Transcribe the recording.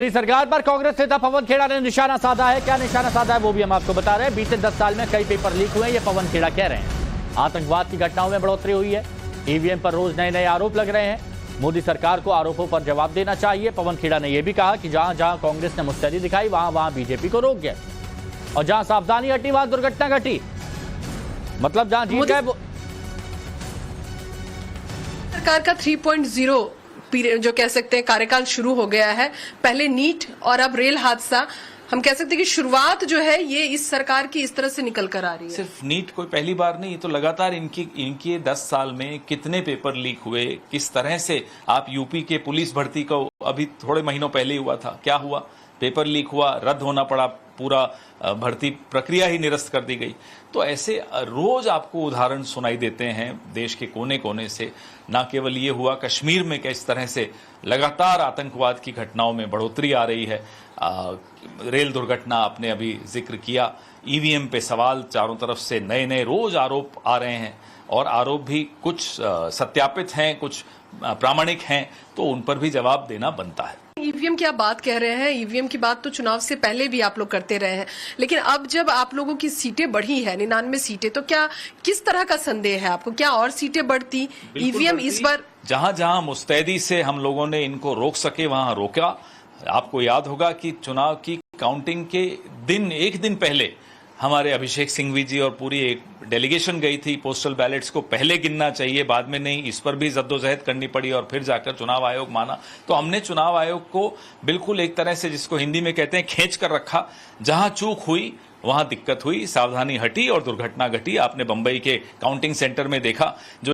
सरकार पर कांग्रेस नेता पवन खेड़ा ने निशाना साधा है। क्या निशाना साधा है वो भी हम आपको बता रहे हैं। बीते 10 साल में कई पेपर लीक हुए हैं, ये पवन खेड़ा कह रहे हैं। आतंकवाद की घटनाओं में बढ़ोतरी हुई है, ईवीएम पर रोज नए नए आरोप लग रहे हैं। मोदी सरकार को आरोपों पर जवाब देना चाहिए। पवन खेड़ा ने यह भी कहा कि जहां जहां कांग्रेस ने मुस्तैदी दिखाई वहां वहां बीजेपी को रोक गया, और जहां सावधानी हटी वहां दुर्घटना घटी। मतलब जहां जीत गए सरकार का 3.0 पीरियड जो कह सकते हैं कार्यकाल शुरू हो गया है। पहले नीट और अब रेल हादसा, हम कह सकते हैं कि शुरुआत जो है ये इस सरकार की इस तरह से निकल कर आ रही है। सिर्फ नीट कोई पहली बार नहीं, ये तो लगातार इनकी 10 साल में कितने पेपर लीक हुए, किस तरह से आप यूपी के पुलिस भर्ती को अभी थोड़े महीनों पहले ही हुआ था, क्या हुआ, पेपर लीक हुआ, रद्द होना पड़ा, पूरा भर्ती प्रक्रिया ही निरस्त कर दी गई। तो ऐसे रोज आपको उदाहरण सुनाई देते हैं देश के कोने कोने से। ना केवल ये हुआ कश्मीर में, किस तरह से लगातार आतंकवाद की घटनाओं में बढ़ोतरी आ रही है। रेल दुर्घटना आपने अभी जिक्र किया, ईवीएम पे सवाल, चारों तरफ से नए नए रोज आरोप आ रहे हैं, और आरोप भी कुछ सत्यापित हैं, कुछ प्रामाणिक हैं, तो उन पर भी जवाब देना बनता है। ईवीएम की आप बात कह रहे हैं, ईवीएम की बात तो चुनाव से पहले भी आप लोग करते रहे हैं, लेकिन अब जब आप लोगों की सीटें बढ़ी है 99 सीटें, तो क्या किस तरह का संदेह है आपको, क्या और सीटें बढ़ती? ईवीएम इस बार जहां जहां मुस्तैदी से हम लोगों ने इनको रोक सके वहां रोका। आपको याद होगा कि चुनाव की काउंटिंग के दिन, एक दिन पहले हमारे अभिषेक सिंघवी जी और पूरी एक डेलीगेशन गई थी। पोस्टल बैलेट्स को पहले गिनना चाहिए, बाद में नहीं, इस पर भी जद्दोजहद करनी पड़ी, और फिर जाकर चुनाव आयोग माना। तो हमने चुनाव आयोग को बिल्कुल एक तरह से, जिसको हिंदी में कहते हैं, खींच कर रखा। जहां चूक हुई वहां दिक्कत हुई, सावधानी हटी और दुर्घटना घटी। आपने बंबई के काउंटिंग सेंटर में देखा, जो